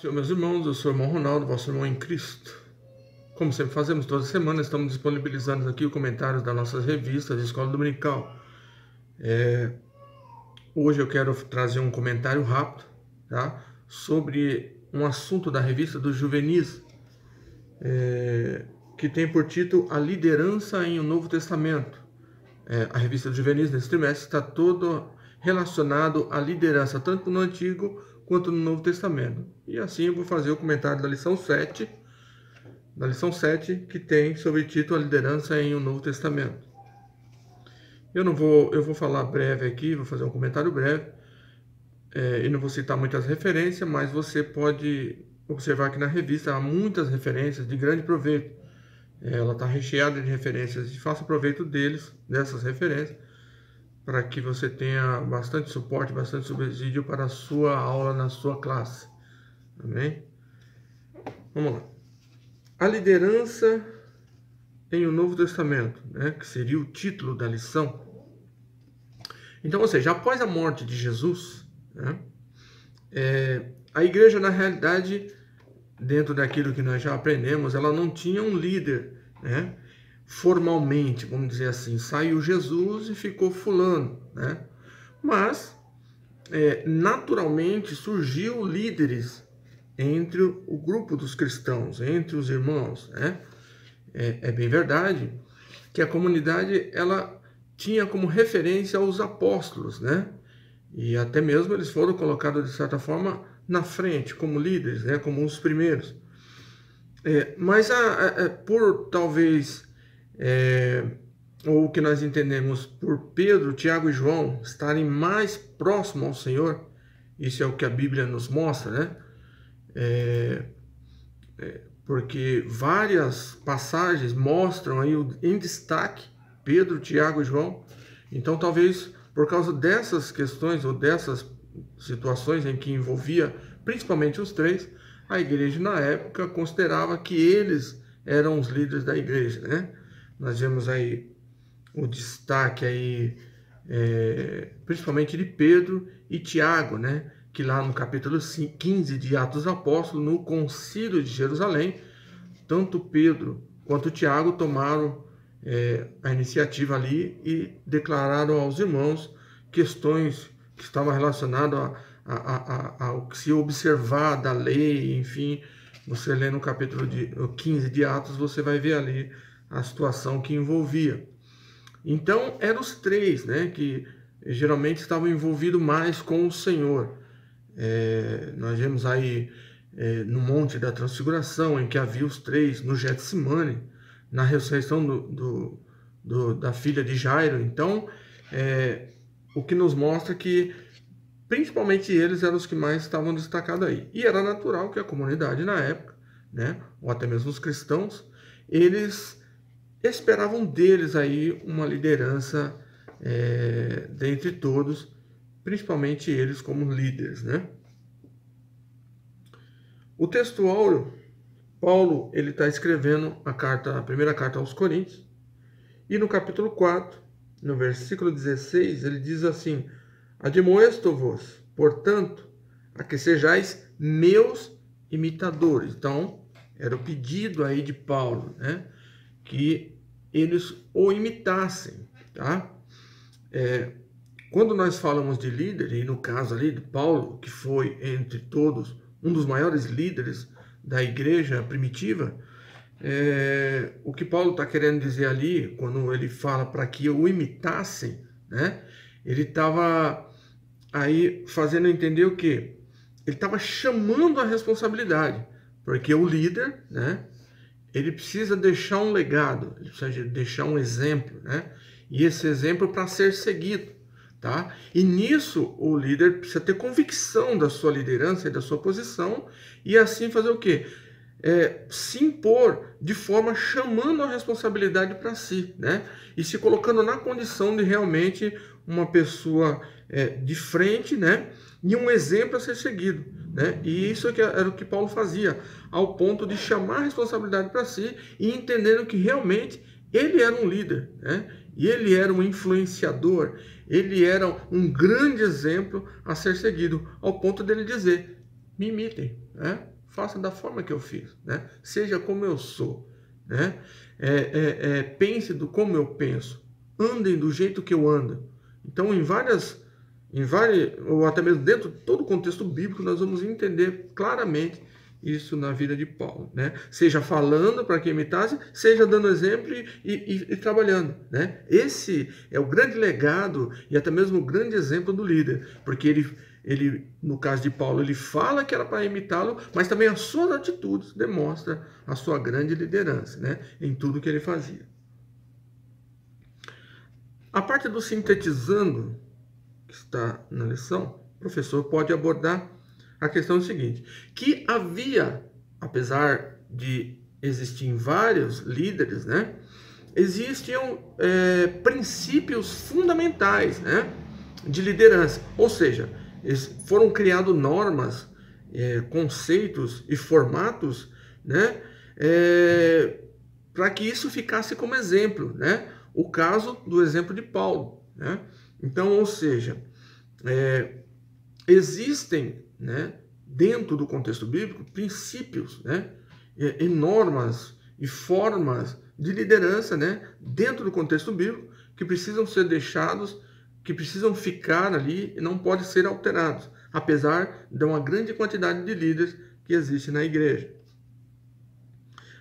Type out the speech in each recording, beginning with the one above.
Senhor, meus irmãos, eu sou o irmão Ronaldo, vosso irmão em Cristo. Como sempre fazemos toda semana, estamos disponibilizando aqui os comentários das nossas revistas de Escola Dominical. Hoje eu quero trazer um comentário rápido, tá, sobre um assunto da revista dos juvenis, que tem por título A Liderança em o Novo Testamento. A revista dos juvenis nesse trimestre está todo relacionado à liderança, tanto no Antigo quanto no Novo Testamento. E assim eu vou fazer o comentário da lição 7, que tem sobre título A Liderança em o Novo Testamento. Eu vou falar breve aqui, vou fazer um comentário breve, e não vou citar muitas referências, mas você pode observar que na revista há muitas referências de grande proveito. Ela está recheada de referências e faça proveito dessas referências, para que você tenha bastante suporte, bastante subsídio para a sua aula na sua classe. Amém? Vamos lá. A liderança em o Novo Testamento, né, que seria o título da lição. Então, ou seja, após a morte de Jesus, né, a igreja, na realidade, dentro daquilo que nós já aprendemos, ela não tinha um líder, né, formalmente, vamos dizer assim. Saiu Jesus e ficou fulano, né? Mas, naturalmente, surgiu líderes entre o grupo dos cristãos, entre os irmãos, né? É bem verdade que a comunidade, ela tinha como referência os apóstolos, né? E até mesmo eles foram colocados, de certa forma, na frente, como líderes, né? Como os primeiros. Mas por talvez, ou o que nós entendemos, por Pedro, Tiago e João estarem mais próximos ao Senhor, isso é o que a Bíblia nos mostra, né? Porque várias passagens mostram aí em destaque Pedro, Tiago e João. Então, talvez por causa dessas questões ou dessas situações em que envolvia principalmente os três, a igreja na época considerava que eles eram os líderes da igreja, né? Nós vemos aí o destaque aí, principalmente de Pedro e Tiago, né? Que lá no capítulo 15 de Atos dos Apóstolos, no Concílio de Jerusalém, tanto Pedro quanto Tiago tomaram a iniciativa ali e declararam aos irmãos questões que estavam relacionadas ao que se observar da lei, enfim. Você lê no capítulo 15 de Atos, você vai ver ali a situação que envolvia. Então, eram os três, né, que geralmente estavam envolvidos mais com o Senhor. Nós vemos aí no Monte da Transfiguração, em que havia os três, no Getsemane, na ressurreição da filha de Jairo. Então, o que nos mostra que principalmente eles eram os que mais estavam destacados aí. E era natural que a comunidade na época, né, ou até mesmo os cristãos, eles esperavam deles aí uma liderança dentre todos, principalmente eles como líderes, né? O texto áureo, Paulo, ele está escrevendo a primeira carta aos Coríntios, e no capítulo 4, no versículo 16, ele diz assim: Admoesto-vos, portanto, a que sejais meus imitadores. Então, era o pedido aí de Paulo, né, que eles o imitassem, tá? Quando nós falamos de líder, e no caso ali de Paulo, que foi entre todos um dos maiores líderes da igreja primitiva, o que Paulo está querendo dizer ali, quando ele fala para que o imitassem, né, ele estava aí fazendo entender o quê? Ele estava chamando a responsabilidade, porque o líder, né, ele precisa deixar um legado, ele precisa deixar um exemplo, né, e esse exemplo para ser seguido. Tá? E nisso o líder precisa ter convicção da sua liderança e da sua posição, e assim fazer o quê? Se impor de forma chamando a responsabilidade para si, né? E se colocando na condição de realmente uma pessoa de frente, né? E um exemplo a ser seguido, né? E isso era o que Paulo fazia, ao ponto de chamar a responsabilidade para si e entendendo que realmente ele era um líder, né? E ele era um influenciador, ele era um grande exemplo a ser seguido, ao ponto dele dizer: me imitem, né? faça da forma que eu fiz, né? Seja como eu sou, né? Pense como eu penso, andem do jeito que eu ando. Então, em várias, ou até mesmo dentro de todo o contexto bíblico, nós vamos entender claramente isso na vida de Paulo, né? Seja falando para que imitasse, seja dando exemplo e trabalhando, né? Esse é o grande legado e até mesmo o grande exemplo do líder, porque ele, no caso de Paulo, ele fala que era para imitá-lo, mas também as suas atitudes demonstram a sua grande liderança, né? Em tudo que ele fazia. A parte do sintetizando, que está na lição, o professor pode abordar a questão seguinte, que havia, apesar de existirem vários líderes, né, existiam princípios fundamentais, né, de liderança, ou seja, foram criadas normas, conceitos e formatos, né, para que isso ficasse como exemplo, né, o caso do exemplo de Paulo, né, então, ou seja, existem, né, dentro do contexto bíblico, princípios, né, e normas e formas de liderança, né, dentro do contexto bíblico, que precisam ser deixados, que precisam ficar ali e não podem ser alterados, apesar de uma grande quantidade de líderes que existe na igreja.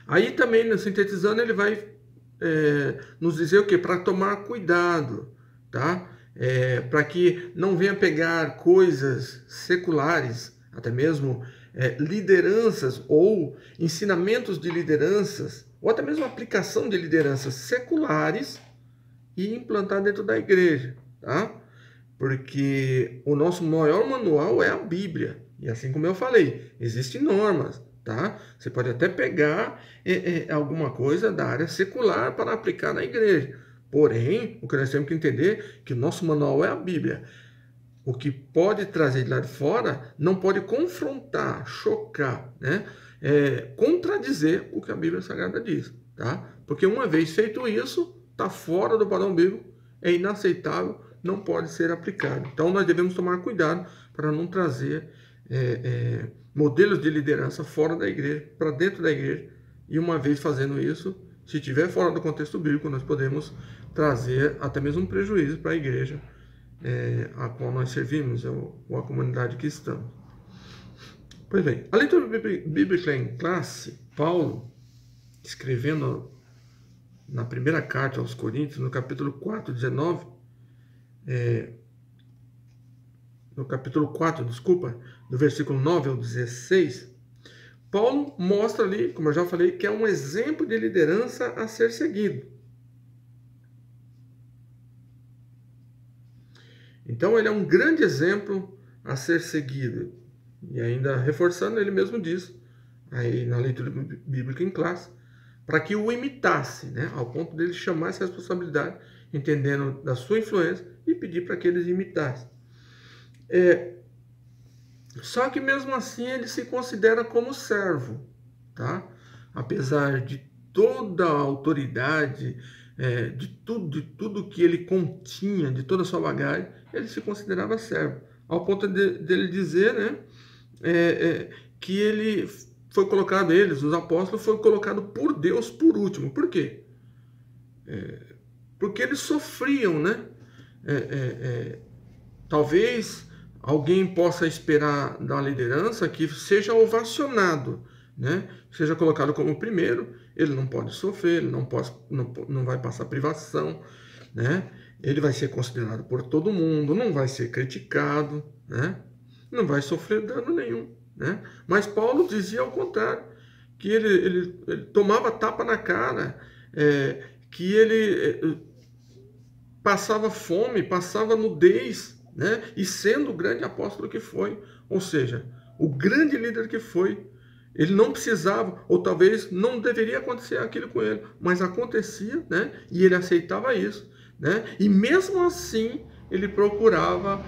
Aí também, sintetizando, ele vai nos dizer o quê? Para tomar cuidado, tá? Para que não venha pegar coisas seculares, até mesmo lideranças ou ensinamentos de lideranças, ou até mesmo aplicação de lideranças seculares e implantar dentro da igreja, tá? Porque o nosso maior manual é a Bíblia, e assim como eu falei, existem normas, tá? Você pode até pegar alguma coisa da área secular para aplicar na igreja. Porém, o que nós temos que entender é que o nosso manual é a Bíblia. O que pode trazer de lá de fora não pode confrontar, chocar, né? Contradizer o que a Bíblia Sagrada diz, tá? Porque uma vez feito isso, está fora do padrão bíblico, é inaceitável, não pode ser aplicado. Então, nós devemos tomar cuidado para não trazer modelos de liderança fora da igreja, para dentro da igreja, e uma vez fazendo isso, se estiver fora do contexto bíblico, nós podemos trazer até mesmo um prejuízo para a igreja a qual nós servimos, ou a comunidade que estamos. Pois bem, a leitura bíblica em classe, Paulo, escrevendo na primeira carta aos Coríntios, no capítulo 4, 19, no capítulo 4, desculpa, do versículo 9 ao 16, Paulo mostra ali, como eu já falei, que é um exemplo de liderança a ser seguido. Então, ele é um grande exemplo a ser seguido. E ainda reforçando, ele mesmo diz, aí na leitura bíblica em classe, para que o imitasse, né? Ao ponto dele chamar essa responsabilidade, entendendo da sua influência, e pedir para que eles imitassem. Só que mesmo assim ele se considera como servo, tá? Apesar de toda a autoridade, de tudo que ele continha, de toda a sua bagagem, ele se considerava servo. Ao ponto dele dizer, né, que ele foi colocado, os apóstolos, foi colocado por Deus por último. Por quê? Porque eles sofriam, né? Talvez alguém possa esperar da liderança que seja ovacionado, né? Seja colocado como primeiro, ele não pode sofrer, ele não vai passar privação, né? Ele vai ser considerado por todo mundo, não vai ser criticado, né? Não vai sofrer dano nenhum, né? Mas Paulo dizia ao contrário, que ele tomava tapa na cara, que ele passava fome, passava nudez, né? E sendo o grande apóstolo que foi, ou seja, o grande líder que foi, ele não precisava, ou talvez não deveria acontecer aquilo com ele, mas acontecia, né? E ele aceitava isso, né? E mesmo assim ele procurava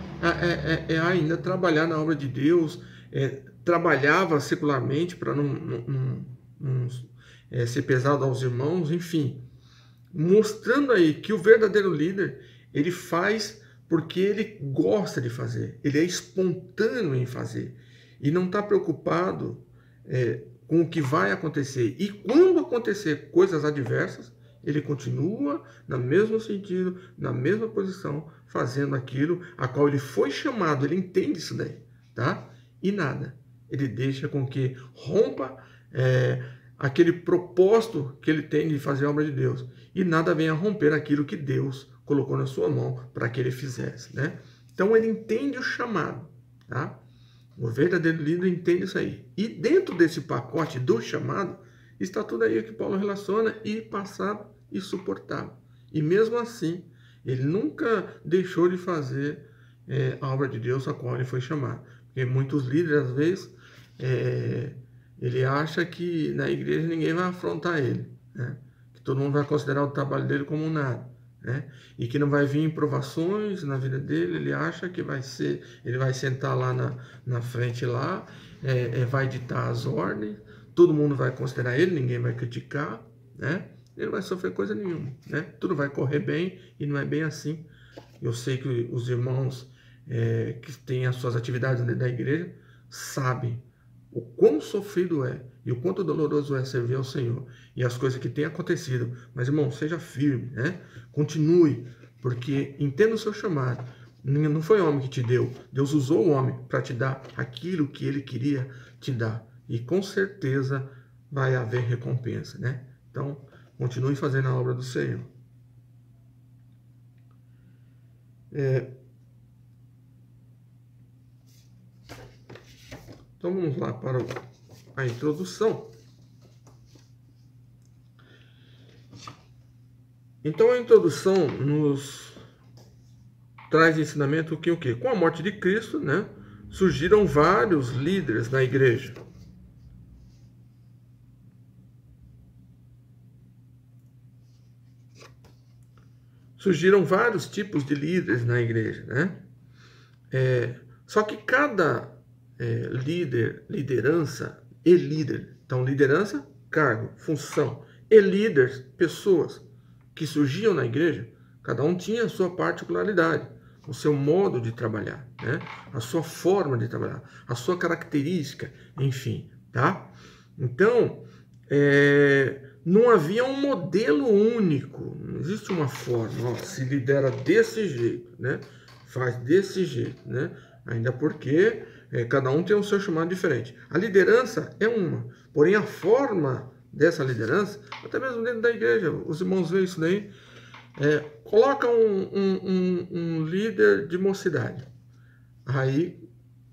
ainda trabalhar na obra de Deus, trabalhava secularmente para não ser pesado aos irmãos, enfim, mostrando aí que o verdadeiro líder, ele faz porque ele gosta de fazer, ele é espontâneo em fazer, e não está preocupado com o que vai acontecer. E quando acontecer coisas adversas, ele continua no mesmo sentido, na mesma posição, fazendo aquilo a qual ele foi chamado. Ele entende isso daí, tá? E nada. Ele deixa com que rompa aquele propósito que ele tem de fazer a obra de Deus. E nada venha romper aquilo que Deus colocou na sua mão para que ele fizesse, né? Então ele entende o chamado, tá? O verdadeiro líder entende isso aí. E dentro desse pacote do chamado, está tudo aí que Paulo relaciona: e passado e suportado. E mesmo assim, ele nunca deixou de fazer a obra de Deus a qual ele foi chamado. Porque muitos líderes, às vezes, ele acha que na igreja ninguém vai afrontar ele, né? Que todo mundo vai considerar o trabalho dele como nada, né? E que não vai vir provações na vida dele. Ele acha que ele vai sentar lá na frente lá, vai ditar as ordens, todo mundo vai considerar ele, ninguém vai criticar, né? Ele não vai sofrer coisa nenhuma, né? Tudo vai correr bem, e não é bem assim. Eu sei que os irmãos que têm as suas atividades dentro da igreja sabem o quão sofrido é e o quanto doloroso é servir ao Senhor e as coisas que têm acontecido. Mas, irmão, seja firme, né? Continue, porque entenda o seu chamado. Não foi o homem que te deu. Deus usou o homem para te dar aquilo que ele queria te dar. E com certeza vai haver recompensa, né? Então, continue fazendo a obra do Senhor. Então vamos lá para a introdução. Então a introdução nos traz ensinamento que o quê? Com a morte de Cristo, né, surgiram vários líderes na igreja. Surgiram vários tipos de líderes na igreja, né? Só que cada liderança e líder. Então, liderança, cargo, função, e líderes, pessoas que surgiam na igreja, cada um tinha a sua particularidade, o seu modo de trabalhar, né? A sua forma de trabalhar, a sua característica, enfim, tá? Então, não havia um modelo único, não existe uma forma, ó, se lidera desse jeito, né? Faz desse jeito, né? Ainda porque cada um tem o seu chamado diferente. A liderança é uma, porém a forma dessa liderança, até mesmo dentro da igreja, os irmãos veem isso daí, coloca um líder de mocidade. Aí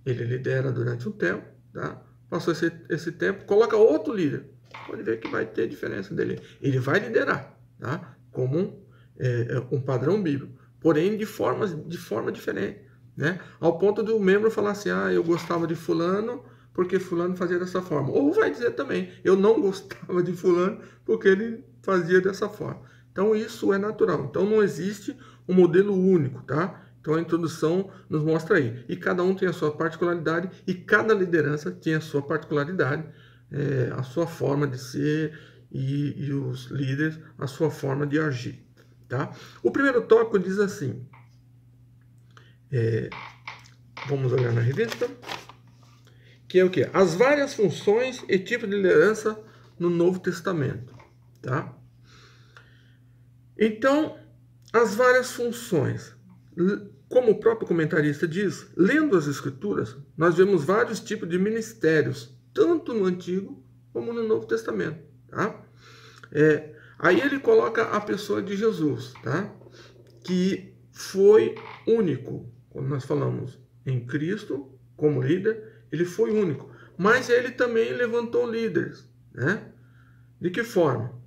ele lidera durante um tempo, tá? Passou esse tempo, coloca outro líder. Pode ver que vai ter diferença dele. Ele vai liderar, tá? Como um padrão bíblico, porém de forma diferente, né? Ao ponto do membro falar assim: eu gostava de fulano porque fulano fazia dessa forma. Ou vai dizer também: eu não gostava de fulano porque ele fazia dessa forma. Então isso é natural. Então não existe um modelo único, tá? Então a introdução nos mostra aí. E cada um tem a sua particularidade e cada liderança tem a sua particularidade, a sua forma de ser e os líderes a sua forma de agir, tá? O primeiro tópico diz assim, vamos olhar na revista, que é o quê? As várias funções e tipos de liderança no Novo Testamento, tá? Então, as várias funções, como o próprio comentarista diz, lendo as Escrituras, nós vemos vários tipos de ministérios, tanto no Antigo como no Novo Testamento, tá? Aí ele coloca a pessoa de Jesus, tá? Que foi único. Quando nós falamos em Cristo como líder, ele foi único. Mas ele também levantou líderes, né? De que forma?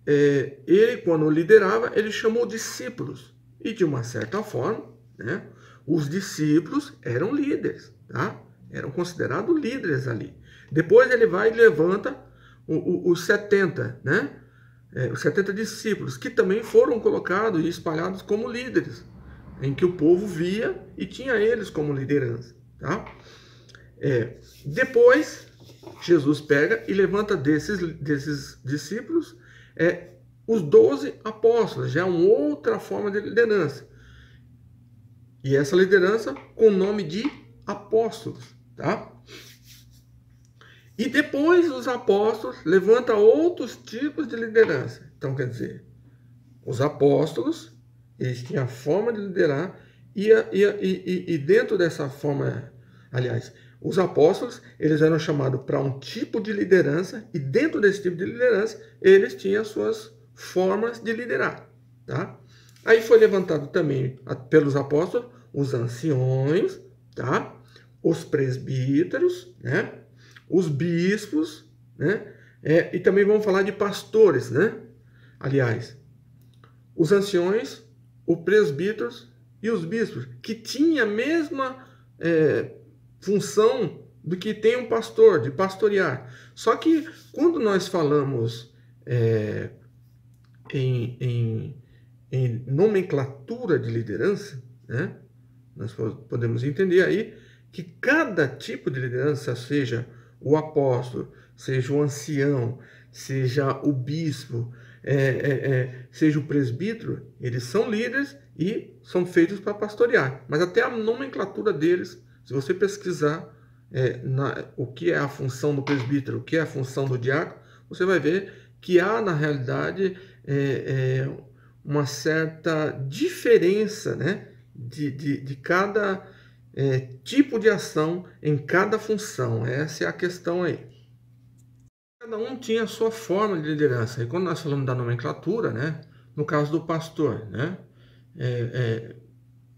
Ele, quando liderava, ele chamou discípulos. E de uma certa forma, né, os discípulos eram líderes, tá? Eram considerados líderes ali. Depois ele vai e levanta os 70, né? Os 70 discípulos, que também foram colocados e espalhados como líderes, em que o povo via e tinha eles como liderança, tá? Depois, Jesus pega e levanta desses discípulos os 12 apóstolos, já é uma outra forma de liderança. E essa liderança com o nome de apóstolos, tá? E depois os apóstolos levantam outros tipos de liderança. Então, quer dizer, os apóstolos, eles tinham a forma de liderar e dentro dessa forma, aliás, os apóstolos, eles eram chamados para um tipo de liderança e dentro desse tipo de liderança, eles tinham as suas formas de liderar, tá? Aí foi levantado também pelos apóstolos os anciões, tá? Os presbíteros, né? Os bispos, né? E também vamos falar de pastores, né? Aliás, os anciões, os presbíteros e os bispos, que tinham a mesma função do que tem um pastor, de pastorear. Só que quando nós falamos em nomenclatura de liderança, né? Nós podemos entender aí que cada tipo de liderança, seja o apóstolo, seja o ancião, seja o bispo, seja o presbítero, eles são líderes e são feitos para pastorear. Mas até a nomenclatura deles, se você pesquisar o que é a função do presbítero, o que é a função do diácono, você vai ver que há, na realidade, uma certa diferença, né, de cada tipo de ação em cada função. Essa é a questão aí. Cada um tinha a sua forma de liderança. E quando nós falamos da nomenclatura, né, no caso do pastor, né,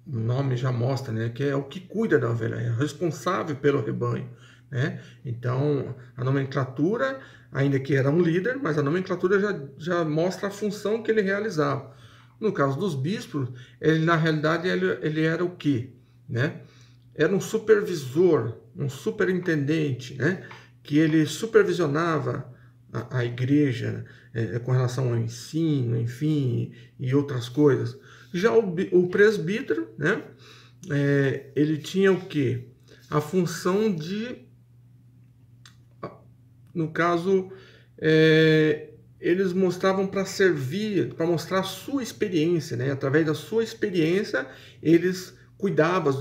o nome já mostra, né, que é o que cuida da ovelha, é responsável pelo rebanho, né? Então, a nomenclatura, ainda que era um líder, mas a nomenclatura já mostra a função que ele realizava. No caso dos bispos, na realidade, ele era o quê? Né? Era um supervisor, um superintendente, né? Que ele supervisionava a igreja com relação ao ensino, enfim, e outras coisas. Já o presbítero, né? Ele tinha o quê? A função de, no caso, eles mostravam para servir, para mostrar a sua experiência, né? Através da sua experiência, eles cuidavam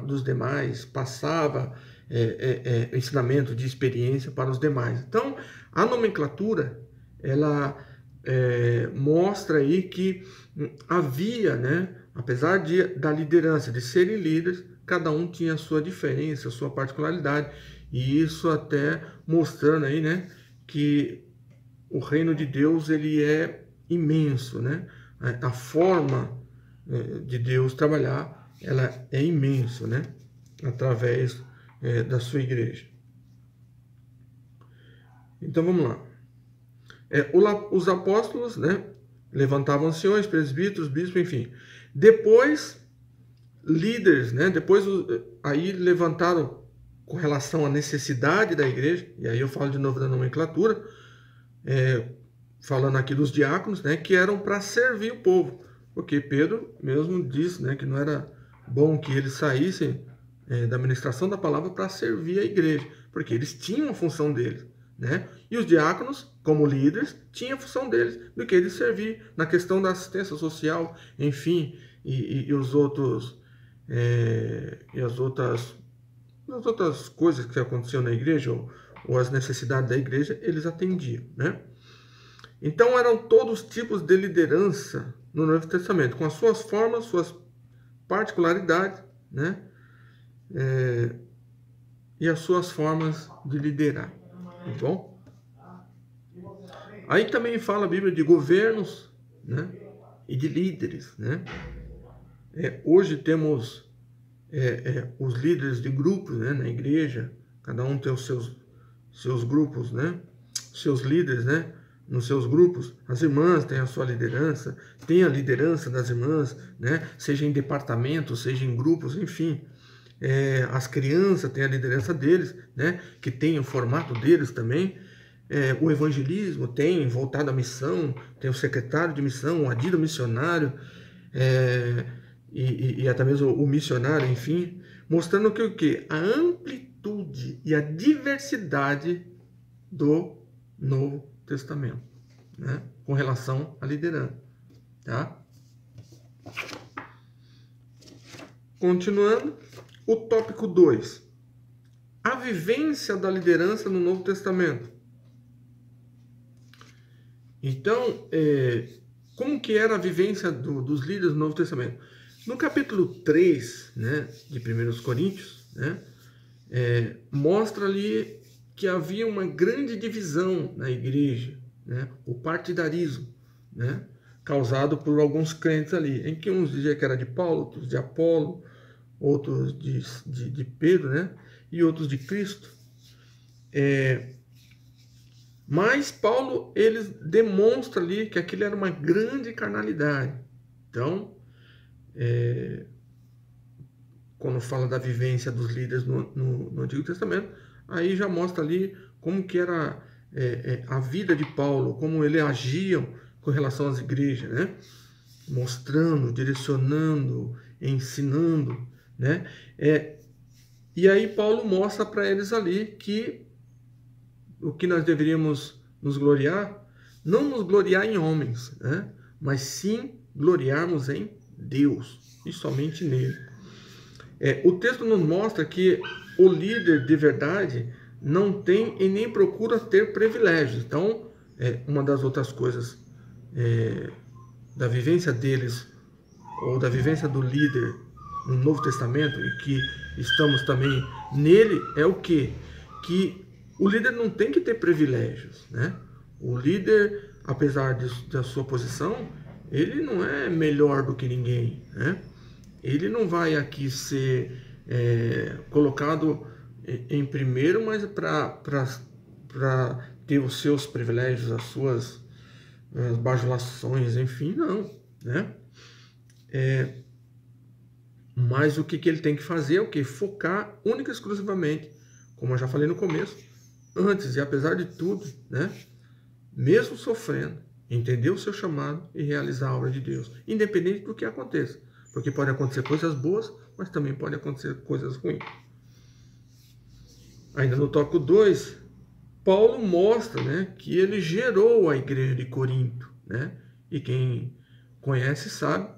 dos demais, passava ensinamento de experiência para os demais. Então, a nomenclatura, ela mostra aí que havia, né? Apesar da liderança, de serem líderes, cada um tinha a sua diferença, a sua particularidade, e isso até mostrando aí, né, que o reino de Deus, ele é imenso, né? A forma de Deus trabalhar, ela é imenso, né? Através da sua igreja. Então vamos lá. Os apóstolos, né, levantavam anciões, presbíteros, bispos, enfim. Depois, líderes, né? Depois aí levantaram com relação à necessidade da igreja, e aí eu falo de novo da nomenclatura, falando aqui dos diáconos, né, que eram para servir o povo, porque Pedro mesmo disse, né, que não era bom que eles saíssem da ministração da palavra para servir a igreja, porque eles tinham a função deles, né? E os diáconos, como líderes, tinham a função deles do que eles servir na questão da assistência social, enfim, e os outros e as outras coisas que aconteciam na igreja ou as necessidades da igreja, eles atendiam, né? Então eram todos tipos de liderança no Novo Testamento, com as suas formas, suas particularidades, né? E as suas formas de liderar, tá bom? Aí também fala a Bíblia de governos, né? E de líderes, né? Hoje temos os líderes de grupos, né, na igreja, cada um tem os seus grupos, né? Seus líderes, né? Nos seus grupos, as irmãs têm a sua liderança, tem a liderança das irmãs, né? Seja em departamentos, seja em grupos, enfim. As crianças têm a liderança deles, né? Que tem o formato deles também. O evangelismo tem voltado à missão, tem o secretário de missão, o adido missionário, e até mesmo o missionário, enfim, mostrando que o quê? A amplitude e a diversidade do Novo Testamento, né? Com relação à liderança, tá? Continuando, o tópico 2, a vivência da liderança no Novo Testamento. Então, como que era a vivência dos líderes no Novo Testamento? No capítulo 3, né, de 1 Coríntios, né, mostra ali que havia uma grande divisão na igreja, né, o partidarismo, né, causado por alguns crentes ali, em que uns diziam que era de Paulo, outros de Apolo, outros de Pedro, né, e outros de Cristo. Mas Paulo, ele demonstra ali que aquilo era uma grande carnalidade. Então, quando fala da vivência dos líderes no Antigo Testamento, aí já mostra ali como que era a vida de Paulo, como ele agia com relação às igrejas, né? Mostrando, direcionando, ensinando, né? E aí Paulo mostra para eles ali que o que nós deveríamos nos gloriar, não nos gloriar em homens, né? Mas sim gloriarmos em Deus e somente nele. O texto nos mostra que o líder de verdade não tem e nem procura ter privilégios. Então, uma das outras coisas da vivência deles, ou da vivência do líder no Novo Testamento, e que estamos também nele, é o quê? Que o líder não tem que ter privilégios, né? O líder, apesar da sua posição, ele não é melhor do que ninguém, né? Ele não vai aqui ser colocado em primeiro, mas para ter os seus privilégios, as suas bajulações, enfim, não, né? Mas o que ele tem que fazer é o quê? Focar única e exclusivamente, como eu já falei no começo, antes e apesar de tudo, né? Mesmo sofrendo, entender o seu chamado e realizar a obra de Deus, independente do que aconteça. Porque pode acontecer coisas boas, mas também pode acontecer coisas ruins. Ainda no tópico 2, Paulo mostra, né, que ele gerou a igreja de Corinto, né? E quem conhece sabe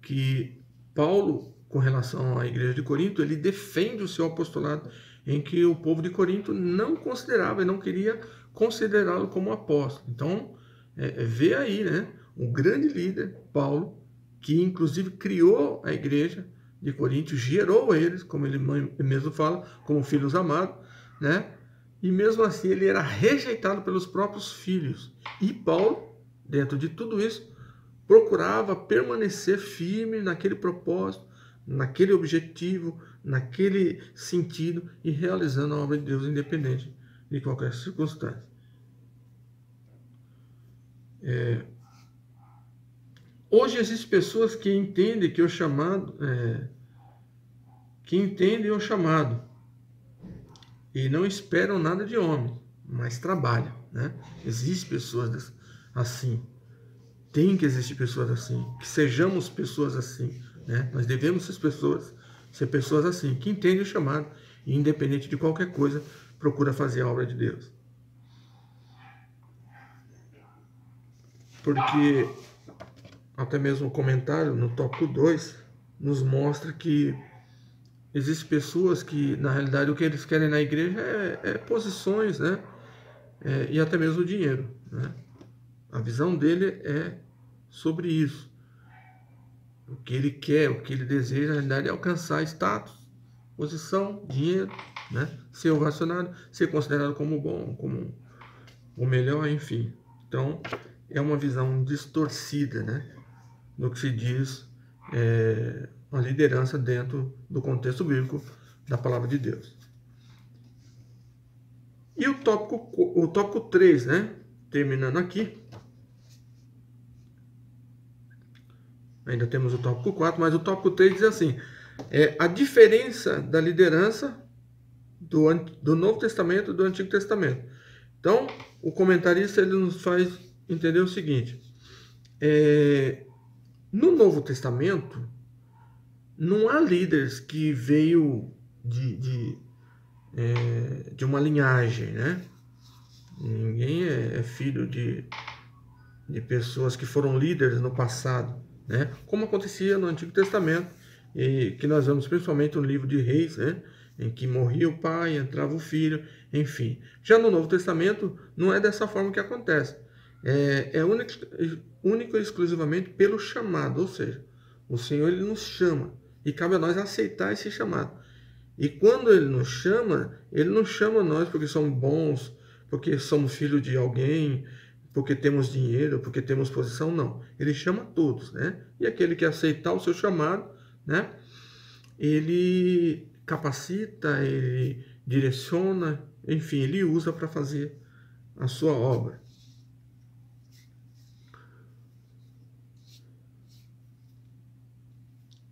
que Paulo, com relação à igreja de Corinto, ele defende o seu apostolado, em que o povo de Corinto não considerava e não queria considerá-lo como apóstolo. Então, vê aí, né, um grande líder, Paulo, que inclusive criou a igreja de Corinto, gerou eles, como ele mesmo fala, como filhos amados, né? E mesmo assim ele era rejeitado pelos próprios filhos. E Paulo, dentro de tudo isso, procurava permanecer firme naquele propósito, naquele objetivo, naquele sentido e realizando a obra de Deus independente de qualquer circunstância. Hoje existem pessoas que entendem que o chamado, e não esperam nada de homem, mas trabalham, né? Existem pessoas assim. Tem que existir pessoas assim, que sejamos pessoas assim, né? Nós devemos ser pessoas assim, que entendem o chamado e, independente de qualquer coisa, procura fazer a obra de Deus. Porque até mesmo o comentário no tópico 2 nos mostra que existem pessoas que, na realidade, o que eles querem na igreja é posições, né? E até mesmo dinheiro, né? A visão dele é sobre isso. O que ele quer, o que ele deseja, na realidade, é alcançar status, posição, dinheiro, né? Ser ovacionado, ser considerado como bom, como o melhor, enfim. Então, é uma visão distorcida, né? No que se diz a liderança dentro do contexto bíblico da palavra de Deus. E o tópico 3, né? Terminando aqui. Ainda temos o tópico 4, mas o tópico 3 diz assim: a diferença da liderança do Novo Testamento e do Antigo Testamento. Então, o comentarista ele nos faz entender o seguinte: no Novo Testamento, não há líderes que veio de uma linhagem, né? Ninguém é filho de pessoas que foram líderes no passado, né? Como acontecia no Antigo Testamento, e que nós vemos principalmente no livro de Reis, né? em que morria o pai, entrava o filho, enfim. Já no Novo Testamento, não é dessa forma que acontece. É único e exclusivamente pelo chamado, ou seja, o Senhor ele nos chama e cabe a nós aceitar esse chamado. E quando ele não chama nós porque somos bons, porque somos filhos de alguém, porque temos dinheiro, porque temos posição, não. Ele chama todos, né? E aquele que aceitar o seu chamado, né? Ele capacita, ele direciona, enfim, ele usa para fazer a sua obra.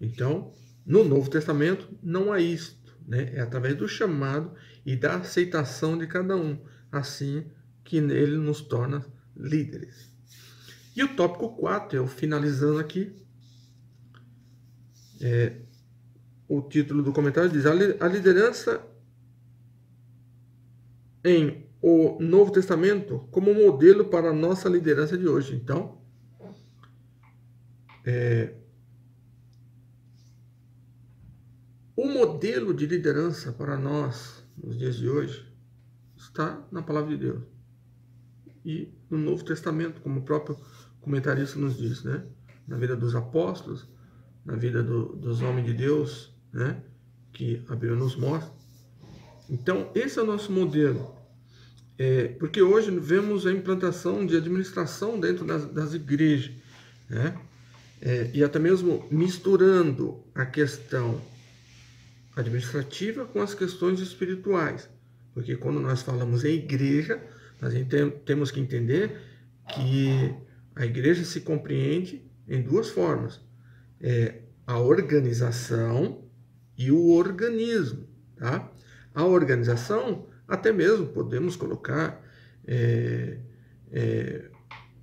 Então, no Novo Testamento não há isto, né? É através do chamado e da aceitação de cada um, assim que ele nos torna líderes. E o tópico 4, eu finalizando aqui, o título do comentário diz: a liderança em o Novo Testamento como modelo para a nossa liderança de hoje. Então, o modelo de liderança para nós nos dias de hoje está na palavra de Deus e no Novo Testamento, como o próprio comentarista nos diz, né? Na vida dos apóstolos, na vida dos homens de Deus, né? Que a Bíblia nos mostra. Então, esse é o nosso modelo. Porque hoje vemos a implantação de administração dentro das igrejas, né? E até mesmo misturando a questão administrativa com as questões espirituais. Porque quando nós falamos em igreja, nós temos que entender que a igreja se compreende em duas formas. A organização e o organismo. Tá? A organização, até mesmo podemos colocar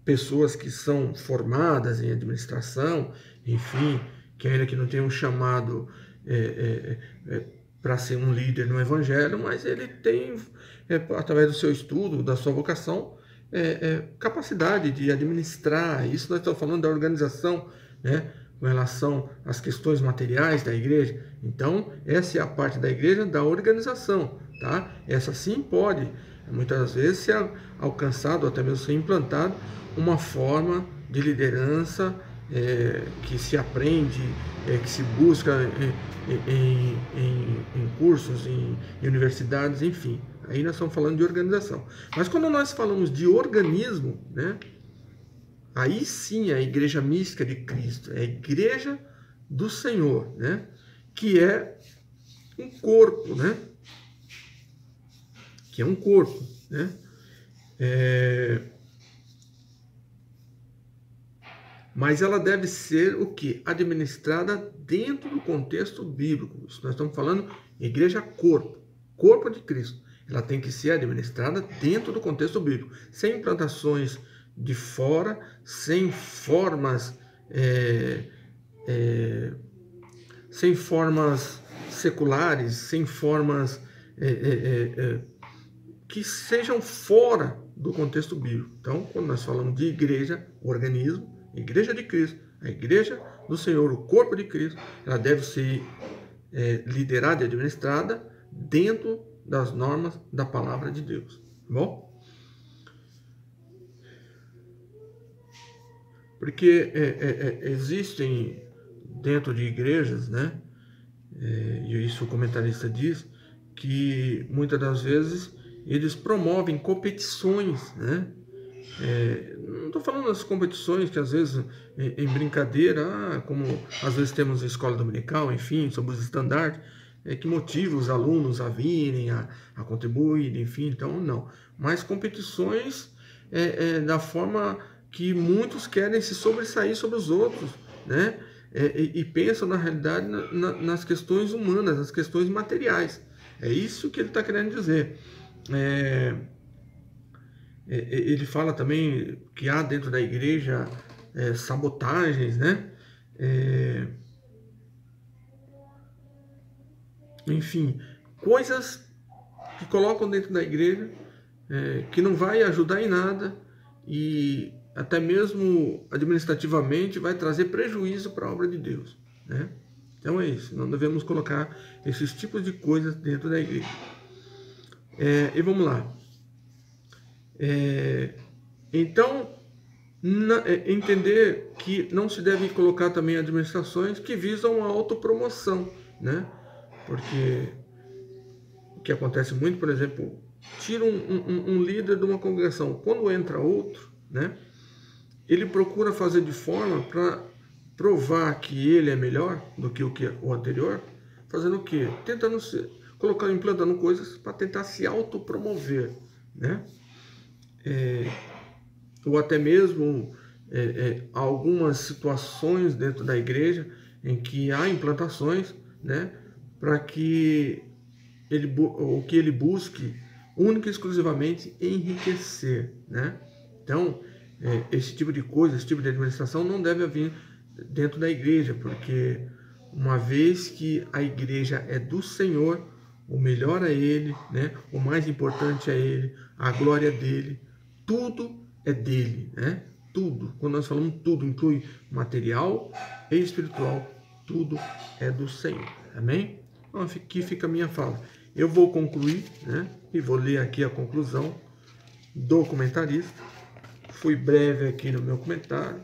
pessoas que são formadas em administração, enfim, que ainda que não tenham chamado para ser um líder no evangelho, mas ele tem, através do seu estudo, da sua vocação, capacidade de administrar. Isso nós estamos falando da organização, né, com relação às questões materiais da igreja. Então, essa é a parte da igreja da organização, tá? Essa sim pode, muitas vezes, ser alcançado, até mesmo ser implantado, uma forma de liderança que se aprende, que se busca em cursos, em universidades, enfim. Aí nós estamos falando de organização. Mas quando nós falamos de organismo, né, aí sim é a igreja mística de Cristo, é a igreja do Senhor, né, que é um corpo, né, que é um corpo, né, mas ela deve ser o que? Administrada dentro do contexto bíblico. Isso nós estamos falando igreja corpo, corpo de Cristo. Ela tem que ser administrada dentro do contexto bíblico, sem implantações de fora, sem formas seculares, sem formas que sejam fora do contexto bíblico. Então, quando nós falamos de igreja, organismo, igreja de Cristo, a igreja do Senhor, o corpo de Cristo, ela deve ser liderada e administrada dentro das normas da palavra de Deus. Bom? Porque existem dentro de igrejas, né? E isso o comentarista diz, que muitas das vezes eles promovem competições, né? Não estou falando das competições que às vezes em brincadeira, como às vezes temos a escola dominical, enfim, sobre os estandartes, que motiva os alunos a virem, a contribuir, enfim, então não. Mas competições da forma que muitos querem se sobressair sobre os outros, né? E pensam na realidade nas questões humanas, nas questões materiais. É isso que ele está querendo dizer. Ele fala também que há dentro da igreja sabotagens, né? Enfim, coisas que colocam dentro da igreja que não vai ajudar em nada e até mesmo administrativamente vai trazer prejuízo para a obra de Deus, né? Então é isso, não devemos colocar esses tipos de coisas dentro da igreja. E vamos lá. Então, entender que não se deve colocar também administrações que visam a autopromoção, né? Porque o que acontece muito, por exemplo, tira um líder de uma congregação, quando entra outro, né? Ele procura fazer de forma para provar que ele é melhor do que o anterior, fazendo o quê? Tentando implantando coisas para tentar se autopromover, né? Ou até mesmo algumas situações dentro da igreja em que há implantações, né, para que ele busque única e exclusivamente enriquecer, né? Então, esse tipo de coisa, esse tipo de administração não deve haver dentro da igreja, porque uma vez que a igreja é do Senhor, o melhor é Ele, né? O mais importante é Ele, a glória é dele, tudo é dele, né? Tudo, quando nós falamos tudo, inclui material e espiritual, tudo é do Senhor, amém? Então aqui fica a minha fala. Eu vou concluir, né? E vou ler aqui a conclusão do comentarista. Fui breve aqui no meu comentário,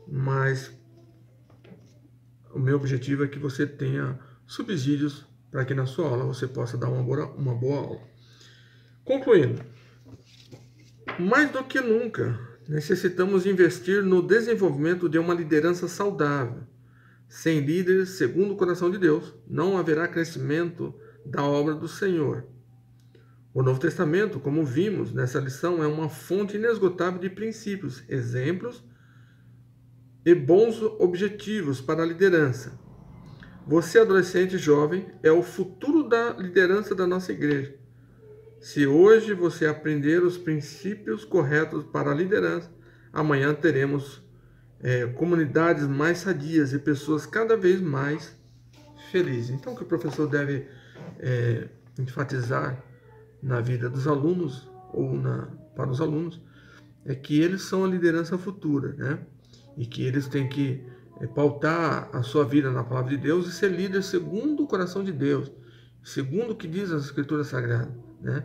mas o meu objetivo é que você tenha subsídios para que na sua aula você possa dar uma boa aula. Concluindo, mais do que nunca, necessitamos investir no desenvolvimento de uma liderança saudável. Sem líderes segundo o coração de Deus, não haverá crescimento da obra do Senhor. O Novo Testamento, como vimos nessa lição, é uma fonte inesgotável de princípios, exemplos e bons objetivos para a liderança. Você, adolescente jovem, é o futuro da liderança da nossa igreja. Se hoje você aprender os princípios corretos para a liderança, amanhã teremos comunidades mais sadias e pessoas cada vez mais felizes. Então, o que o professor deve enfatizar na vida dos alunos ou para os alunos é que eles são a liderança futura, né? E que eles têm que pautar a sua vida na palavra de Deus e ser líder segundo o coração de Deus, segundo o que diz as Escrituras Sagradas, né?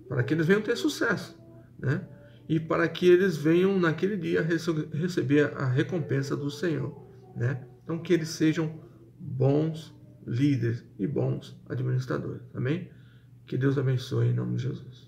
Para que eles venham ter sucesso, né? E para que eles venham naquele dia receber a recompensa do Senhor, né? Então que eles sejam bons líderes e bons administradores, amém? Que Deus abençoe em nome de Jesus.